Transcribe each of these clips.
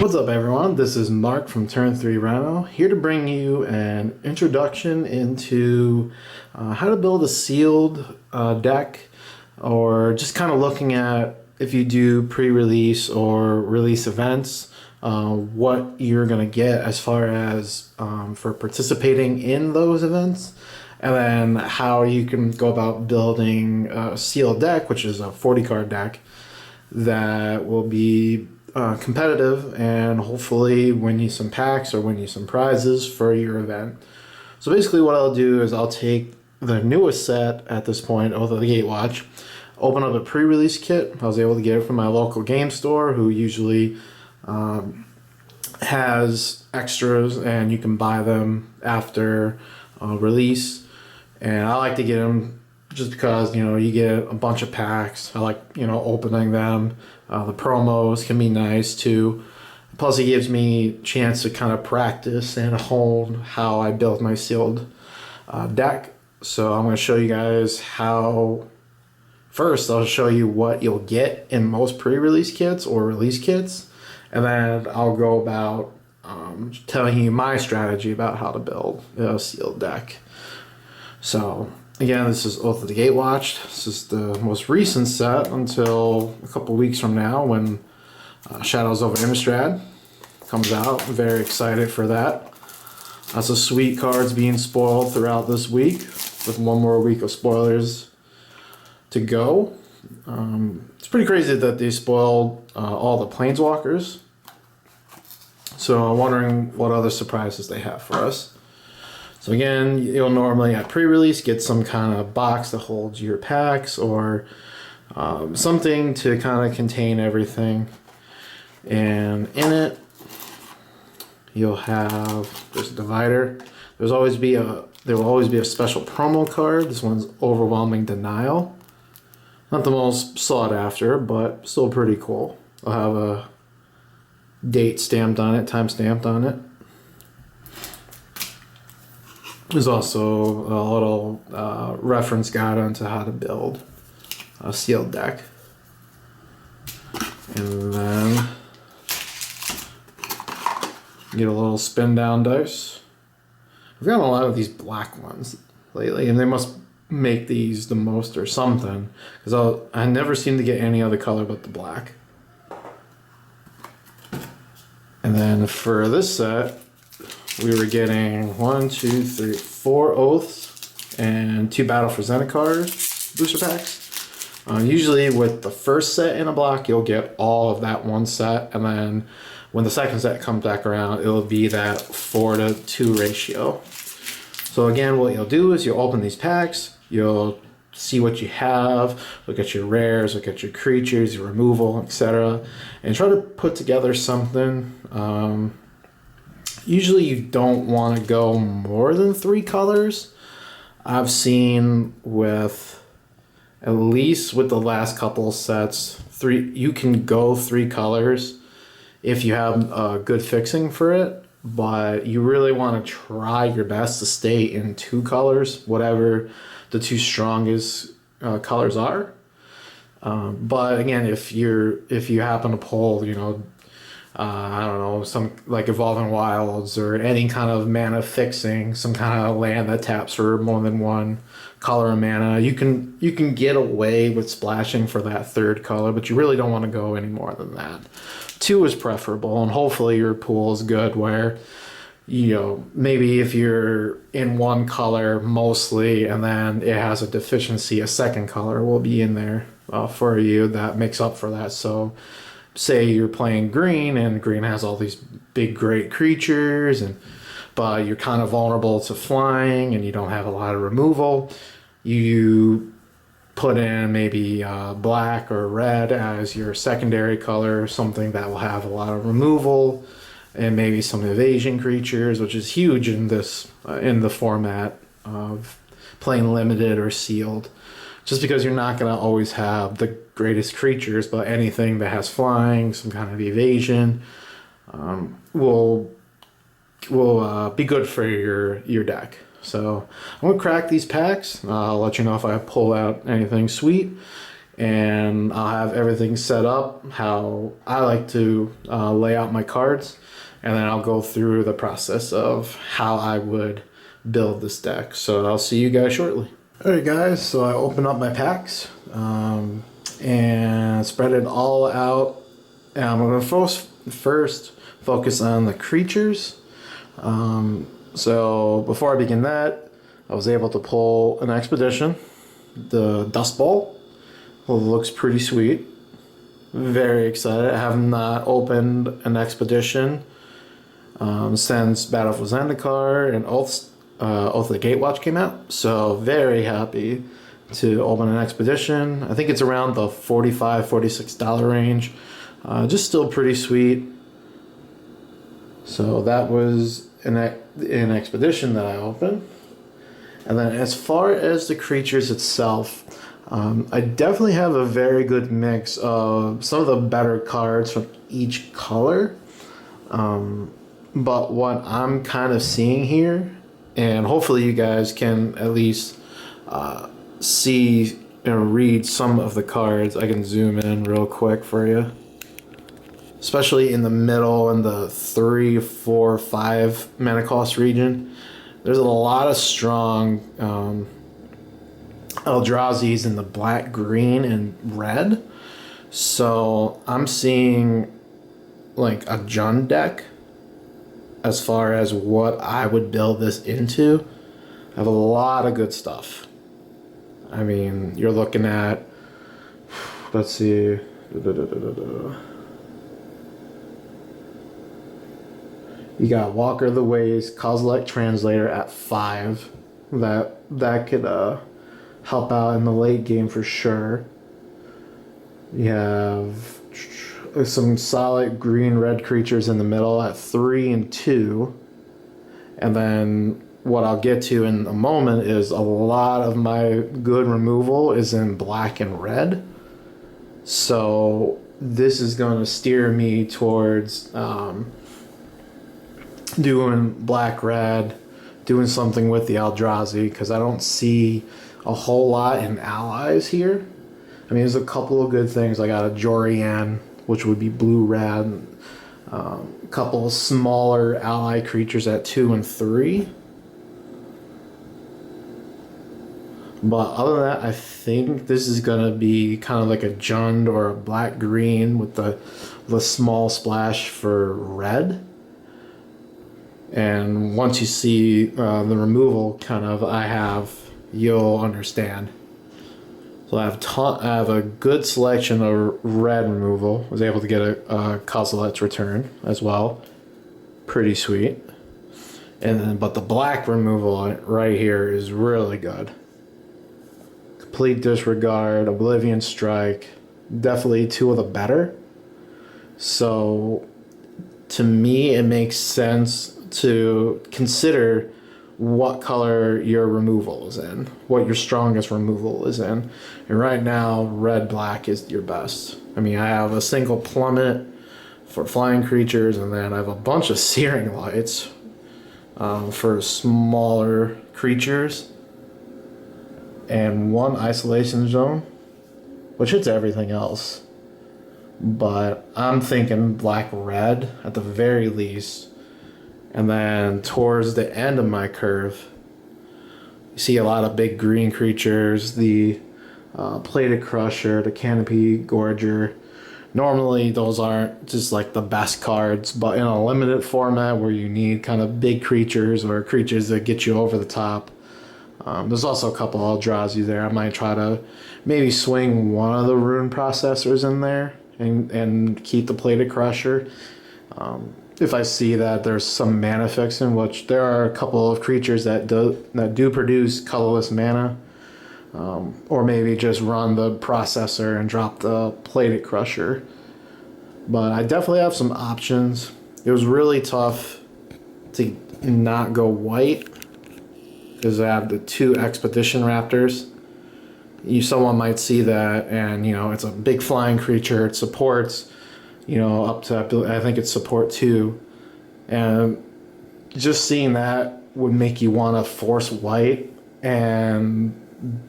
What's up, everyone? This is Mark from Turn 3 Reno, here to bring you an introduction into how to build a sealed deck, or just kind of looking at if you do pre-release or release events, what you're going to get as far as for participating in those events, and then how you can go about building a sealed deck, which is a 40 card deck that will be competitive and hopefully win you some packs or win you some prizes for your event. So basically what I'll do is I'll take the newest set at this point, Oath of the Gatewatch, open up a pre-release kit. I was able to get it from my local game store, who usually has extras and you can buy them after release. And I like to get them just because, you get a bunch of packs. I like, opening them. The promos can be nice too. Plus it gives me a chance to kind of practice and hone how I build my sealed deck. So I'm going to show you guys how. First, I'll show you what you'll get in most pre-release kits or release kits. And then I'll go about telling you my strategy about how to build a sealed deck. So again, this is Oath of the Gatewatch. This is the most recent set until a couple weeks from now when Shadows over Innistrad comes out. I'm very excited for that. Lots of sweet cards being spoiled throughout this week, with one more week of spoilers to go. It's pretty crazy that they spoiled all the Planeswalkers. So I'm wondering what other surprises they have for us. So again, you'll normally at pre-release get some kind of box that holds your packs, or something to kind of contain everything. And in it, you'll have, there's a divider. There will always be a special promo card. This one's Overwhelming Denial. Not the most sought after, but still pretty cool. I'll have a date stamped on it, time stamped on it. There's also a little reference guide onto how to build a sealed deck. And then get a little spin down dice. I've gotten a lot of these black ones lately, and they must make these the most or something, because I never seem to get any other color but the black. And then for this set, we were getting 4 Oaths and 2 Battle for Zendikar booster packs. Usually with the first set in a block, you'll get all of that one set, and then when the second set comes back around, it'll be that 4-to-2 ratio. So again, what you'll do is you'll open these packs, you'll see what you have, look at your rares, look at your creatures, your removal, etc., and try to put together something. Usually you don't want to go more than 3 colors. I've seen with, at least with the last couple sets, you can go 3 colors if you have a good fixing for it, but you really want to try your best to stay in 2 colors, whatever the 2 strongest colors are. But again, if you happen to pull, I don't know, some like Evolving Wilds or any kind of mana fixing, some kind of land that taps for more than 1 color of mana, you can get away with splashing for that 3rd color, but you really don't want to go any more than that. 2 is preferable, and hopefully your pool is good where, maybe if you're in 1 color mostly and then it has a deficiency, a 2nd color will be in there for you that makes up for that. So say you're playing green and green has all these big great creatures, but you're kind of vulnerable to flying and you don't have a lot of removal, you put in maybe black or red as your secondary color, something that will have a lot of removal and maybe some evasion creatures, which is huge in this in the format of playing limited or sealed, just because you're not going to always have the greatest creatures, but anything that has flying, some kind of evasion, will be good for your deck. So I'm gonna crack these packs. I'll let you know if I pull out anything sweet, and I'll have everything set up how I like to lay out my cards, and then I'll go through the process of how I would build this deck. So I'll see you guys shortly. Alright guys, so I open up my packs and spread it all out, and I'm going to first focus on the creatures. So before I begin that, I was able to pull an expedition, the Dust Bowl. Well, it looks pretty sweet. Very excited. I have not opened an expedition since Battle for Zendikar and Oath of the Gatewatch came out. So very happy to open an expedition. I think it's around the $45, $46 range. Just still pretty sweet. So that was an expedition that I opened. And then as far as the creatures itself, I definitely have a very good mix of some of the better cards from each color. But what I'm kind of seeing here, and hopefully you guys can at least see and read some of the cards. I can zoom in real quick for you. Especially in the middle and the 3, 4, 5 mana cost region. There's a lot of strong Eldrazi's in the black, green, and red. So I'm seeing like a Jund deck as far as what I would build this into. I have a lot of good stuff. I mean, you're looking at, let's see, you got Walker of the Ways, Kozilek Translator at 5. That could help out in the late game for sure. You have some solid green-red creatures in the middle at 3 and 2. And then what I'll get to in a moment is a lot of my good removal is in black and red. So this is going to steer me towards doing black-red, doing something with the Eldrazi, because I don't see a whole lot in allies here. I mean, there's a couple of good things. I got a Jorian, which would be blue-red, a couple of smaller ally creatures at 2 and 3. But other than that, I think this is going to be kind of like a Jund or a black-green with the small splash for red. And once you see the removal I have, you'll understand. So I have a good selection of red removal. Was able to get a Kozilek's Return as well. Pretty sweet. But the black removal right here is really good. Complete Disregard, Oblivion Strike, definitely 2 of the better. So to me, it makes sense to consider what color your removal is in, what your strongest removal is in. And right now, red-black is your best. I mean, I have a single Plummet for flying creatures, and then I have a bunch of Searing Lights for smaller creatures, and 1 Isolation Zone, which hits everything else. But I'm thinking black-red at the very least. And then towards the end of my curve, you see a lot of big green creatures, the Plated Crusher, the Canopy Gorger. Normally those aren't just like the best cards, but in a limited format where you need kind of big creatures or creatures that get you over the top. There's also a couple Eldrazi there. I might try to maybe swing one of the Rune Processors in there and keep the Plated Crusher. If I see that there's some mana fixing, which there are a couple of creatures that do produce colorless mana, or maybe just run the processor and drop the Plated Crusher. But I definitely have some options. It was really tough to not go white because I have the 2 Expedition Raptors. Someone might see that, and it's a big flying creature. It supports up to, I think it's support 2. And just seeing that would make you want to force white and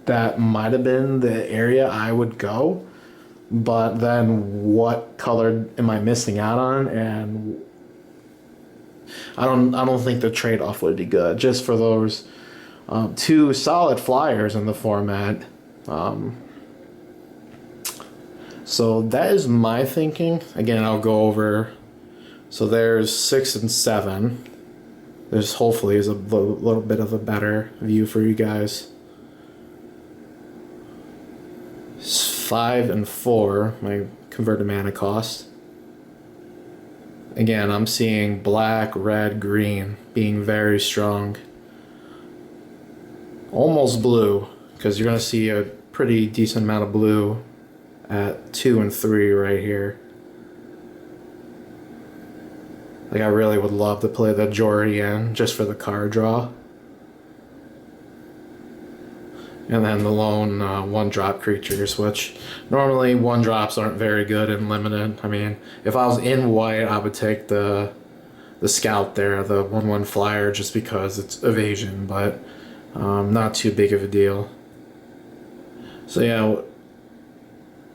that might have been the area I would go. But then what color am I missing out on? And I don't think the trade-off would be good just for those two solid flyers in the format. So that is my thinking. Again, I'll go over. So there's 6 and 7. There's hopefully is a little bit of a better view for you guys. 5 and 4, my converted mana cost. Again, I'm seeing black, red, green being very strong. Almost blue, because you're going to see a pretty decent amount of blue at 2 and 3 right here. Like, I really would love to play the Jorian just for the card draw. And then the lone 1-drop creatures, which normally 1-drops aren't very good in limited. I mean, if I was in white, I would take the scout there, the 1/1 flyer, just because it's evasion, but not too big of a deal. So yeah,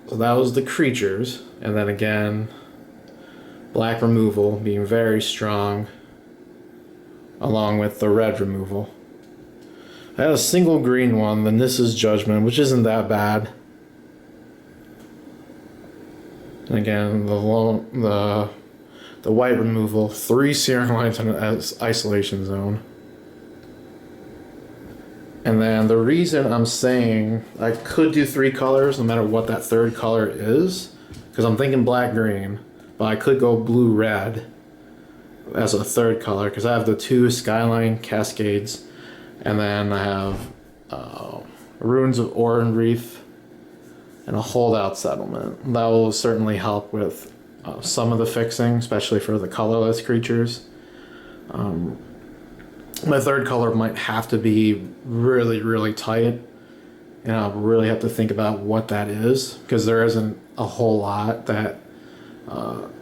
so that was the creatures, and then again, black removal being very strong, along with the red removal. I had a single green one, the Nissa's Judgment, which isn't that bad. And again, the white removal, 3 Searing Lights in an isolation zone. And then the reason I'm saying I could do 3 colors, no matter what that third color is, because I'm thinking black-green, but I could go blue-red as a third color, because I have the 2 Skyline Cascades. And then I have Ruins of Oran Reef and a Holdout Settlement. That will certainly help with some of the fixing, especially for the colorless creatures. My third color might have to be really, really tight. And I'll really have to think about what that is, because there isn't a whole lot that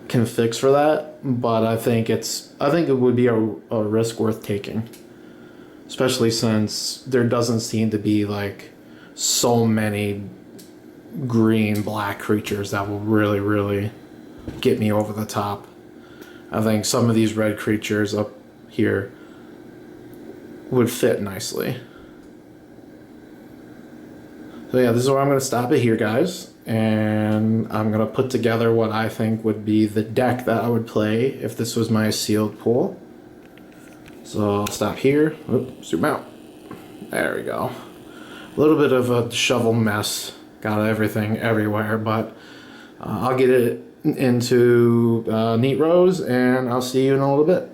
can fix for that. But I think it would be a risk worth taking. Especially since there doesn't seem to be like so many green black creatures that will really, really get me over the top. I think some of these red creatures up here would fit nicely. So yeah, this is where I'm going to stop it here, guys. And I'm going to put together what I think would be the deck that I would play if this was my sealed pool. So I'll stop here. Oop, zoom out. There we go. A little bit of a shovel mess. Got everything everywhere, but I'll get it into neat rows, and I'll see you in a little bit.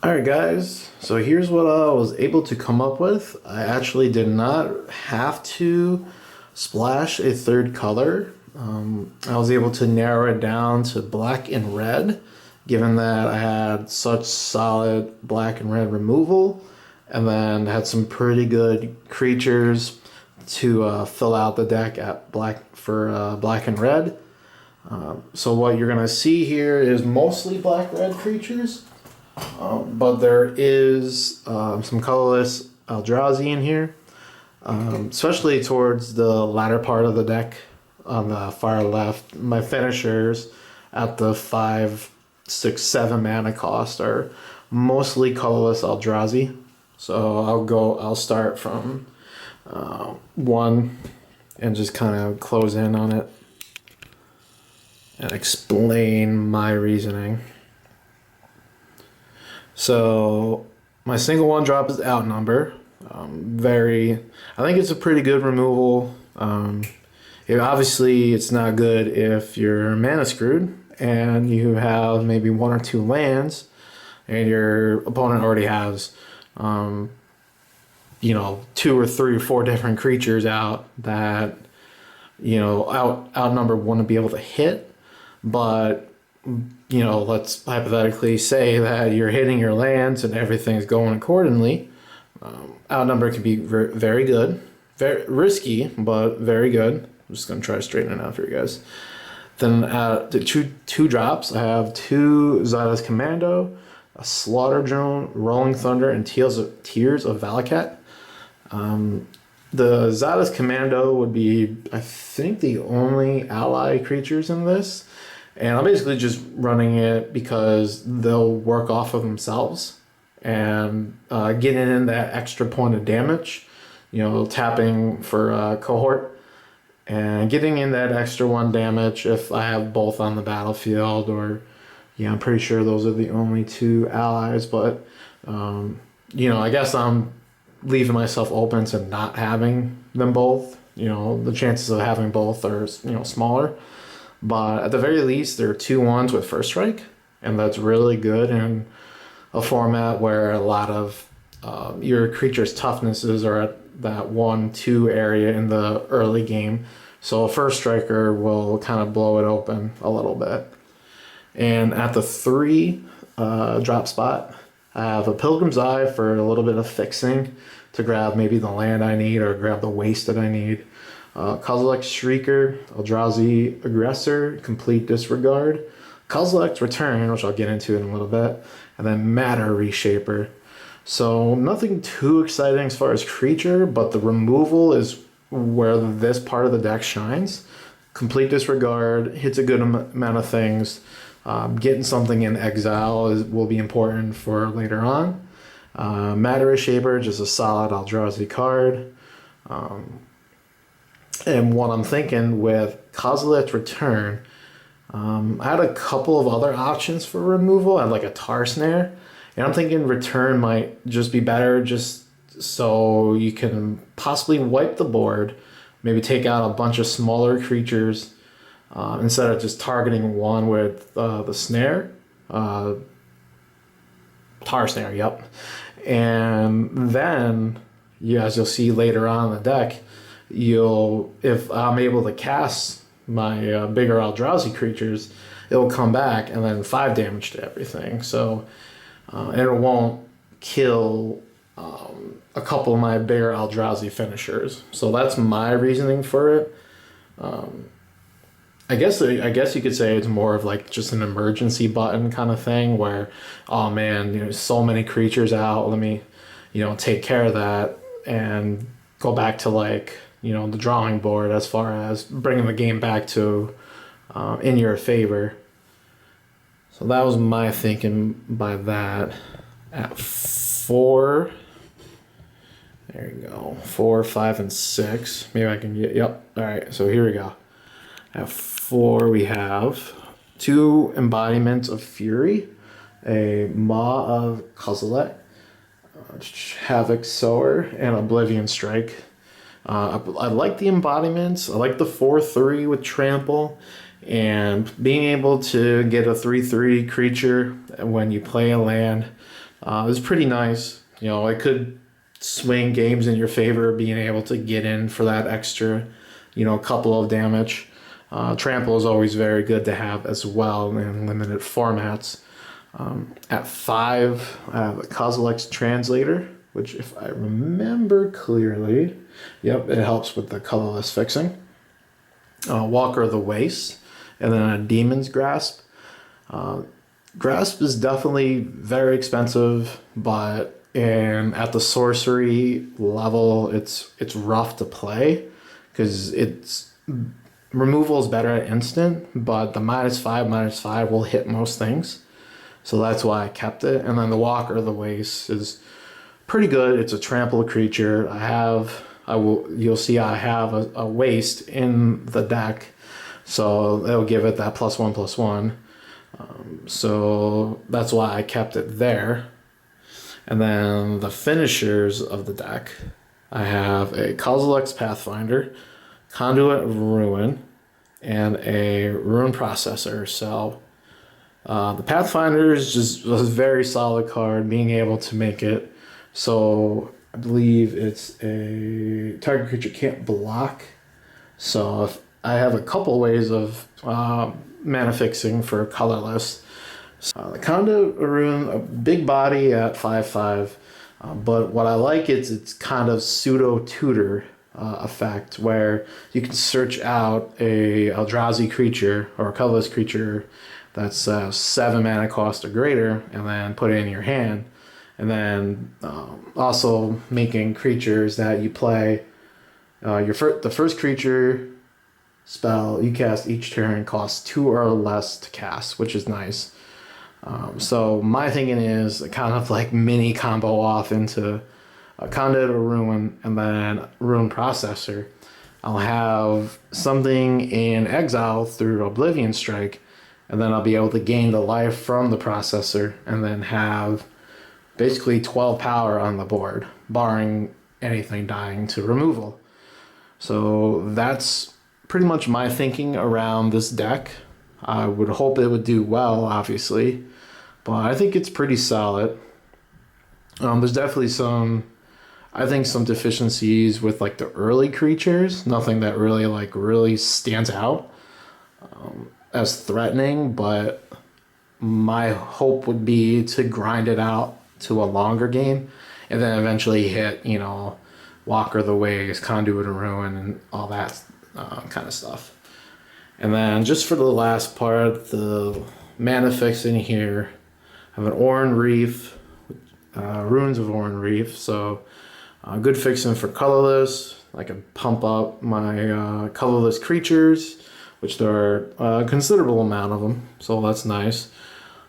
Alright guys, so here's what I was able to come up with. I actually did not have to splash a third color. I was able to narrow it down to black and red, given that I had such solid black and red removal, and then had some pretty good creatures to fill out the deck at black and red. So what you're gonna see here is mostly black-red creatures, but there is some colorless Eldrazi in here, especially towards the latter part of the deck. On the far left, my finishers at the 5, 6, 7 mana cost are mostly colorless Eldrazi. So I'll start from 1 and just kind of close in on it and explain my reasoning. So my single 1-drop is Outnumber. I think it's a pretty good removal. Obviously, it's not good if you're mana screwed and you have maybe 1 or 2 lands and your opponent already has, 2 or 3 or 4 different creatures out that, Outnumber wouldn't be able to hit. But, let's hypothetically say that you're hitting your lands and everything's going accordingly. Outnumber can be very good. Very risky, but very good. I'm just going to try to straighten it out for you guys. Then the two drops, I have 2 Xylas Commando, a Slaughter Drone, Rolling Thunder, and Tears of Valakat. The Zadis Commando would be, I think, the only ally creatures in this. And I'm basically just running it because they'll work off of themselves and getting in that extra point of damage, tapping for cohort and getting in that extra 1 damage if I have both on the battlefield, or, I'm pretty sure those are the only 2 allies, but, I guess I'm leaving myself open to not having them both. The chances of having both are, smaller. But at the very least, there are 2/1s with First Strike, and that's really good in a format where a lot of your creature's toughnesses are at that 1-2 area in the early game. So a First Striker will kind of blow it open a little bit. And at the 3 drop spot, I have a Pilgrim's Eye for a little bit of fixing to grab maybe the land I need or grab the waste that I need. Kozilek Shrieker, Eldrazi Aggressor, Complete Disregard, Kozilek's Return, which I'll get into in a little bit, and then Matter Reshaper. So nothing too exciting as far as creature, but the removal is where this part of the deck shines. Complete Disregard hits a good amount of things. Getting something in exile will be important for later on. Matter Reshaper, just a solid Eldrazi card. And what I'm thinking with Kozilek's Return, I had a couple of other options for removal. I had like a Tar Snare, and I'm thinking Return might just be better, just so you can possibly wipe the board, maybe take out a bunch of smaller creatures instead of just targeting one with the snare. Tar Snare, yep. And then, as you'll see later on in the deck, if I'm able to cast my bigger Eldrazi creatures, it'll come back and then 5 damage to everything. So, and it won't kill a couple of my bigger Eldrazi finishers. So that's my reasoning for it. I guess you could say it's more of like just an emergency button kind of thing where, oh man, so many creatures out. Let me, take care of that and go back to like, the drawing board as far as bringing the game back to in your favor. So that was my thinking by that. At 4, there you go, 4, 5, and 6. Maybe I can get, yep. All right, so here we go. At 4, we have 2 Embodiments of Fury, a Maw of Kozilek, Havoc Sower, and Oblivion Strike. I like the embodiments. I like the 4/3 with Trample, and being able to get a 3/3 creature when you play a land is pretty nice. It could swing games in your favor, being able to get in for that extra, couple of damage. Trample is always very good to have as well in limited formats. At 5, I have a Kozilek's Translator, which, if I remember clearly, it helps with the colorless fixing. Walker of the Waste, and then a Demon's Grasp. Grasp is definitely very expensive, but at the sorcery level, it's rough to play because removal is better at instant, but the -5/-5 will hit most things. So that's why I kept it. And then the Walker of the Waste is pretty good. It's a trample creature. You'll see I have a waste in the deck, so that'll give it that +1/+1. So that's why I kept it there. And then the finishers of the deck, I have a Kozilek's Pathfinder, Conduit of Ruin, and a Rune Processor. So the Pathfinder is just a very solid card, being able to make it so I believe it's a target creature can't block. So if I have a couple ways of mana fixing for colorless. The Conduit of Ruin, a big body at 5/5, but what I like is it's kind of pseudo tutor effect where you can search out a Eldrazi creature or a colorless creature that's 7 mana cost or greater, and then put it in your hand. And then also making creatures that you play. The first creature spell you cast each turn costs 2 or less to cast, which is nice. So my thinking is kind of like mini combo off into a Conduit or Ruin, and then Ruin Processor. I'll have something in exile through Oblivion Strike, and then I'll be able to gain the life from the Processor, and then have basically 12 power on the board, barring anything dying to removal. So that's pretty much my thinking around this deck. I would hope it would do well, obviously, but I think it's pretty solid. There's definitely some deficiencies with like the early creatures. Nothing that really stands out as threatening, but my hope would be to grind it out to a longer game, and then eventually hit, Walker the Ways, Conduit of Ruin, and all that kind of stuff. And then just for the last part, the mana fixing here, I have an Oran Reef, Ruins of Oran Reef, so good fixing for colorless. I can pump up my colorless creatures, which there are a considerable amount of them, so that's nice.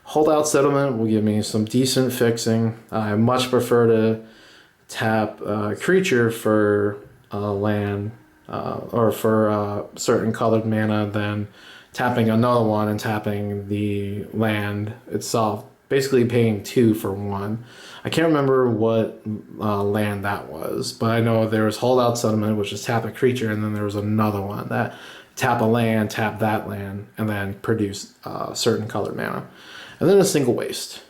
Holdout Settlement will give me some decent fixing. I much prefer to tap a creature for land or for certain colored mana than tapping another one and tapping the land itself. Basically paying 2 for 1. I can't remember what land that was, but I know there was Holdout Settlement, which is tap a creature, and then there was another one that tap a land, tap that land, and then produce certain colored mana. And then a single waste.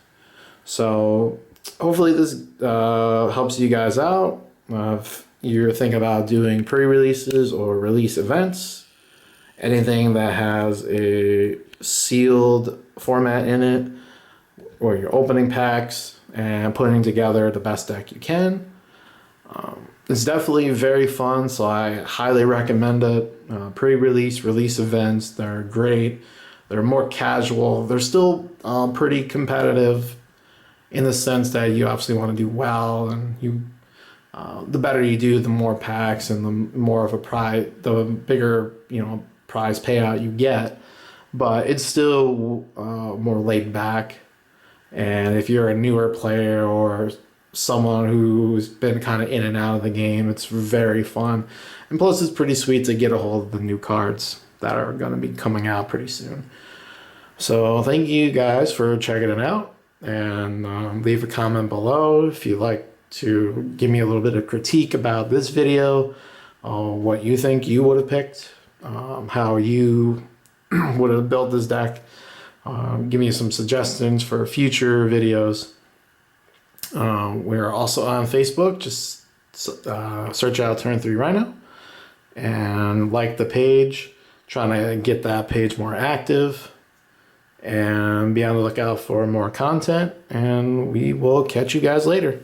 So hopefully this helps you guys out. If you're thinking about doing pre-releases or release events, anything that has a sealed format in it, or your opening packs and putting together the best deck you can. It's definitely very fun, so I highly recommend it. Pre-release, release events, they're great. They're more casual. They're still pretty competitive in the sense that you obviously want to do well, and the better you do, the more packs and the more of a prize, the bigger prize payout you get. But it's still more laid back. And if you're a newer player or someone who's been kind of in and out of the game, it's very fun. And plus, it's pretty sweet to get a hold of the new cards that are going to be coming out pretty soon. So thank you guys for checking it out, and leave a comment below if you'd like to give me a little bit of critique about this video, what you think you would have picked, how you would have built this deck. Give me some suggestions for future videos. We're also on Facebook. Just search out Turn 3 Rhino and like the page. Trying to get that page more active, and be on the lookout for more content. And we will catch you guys later.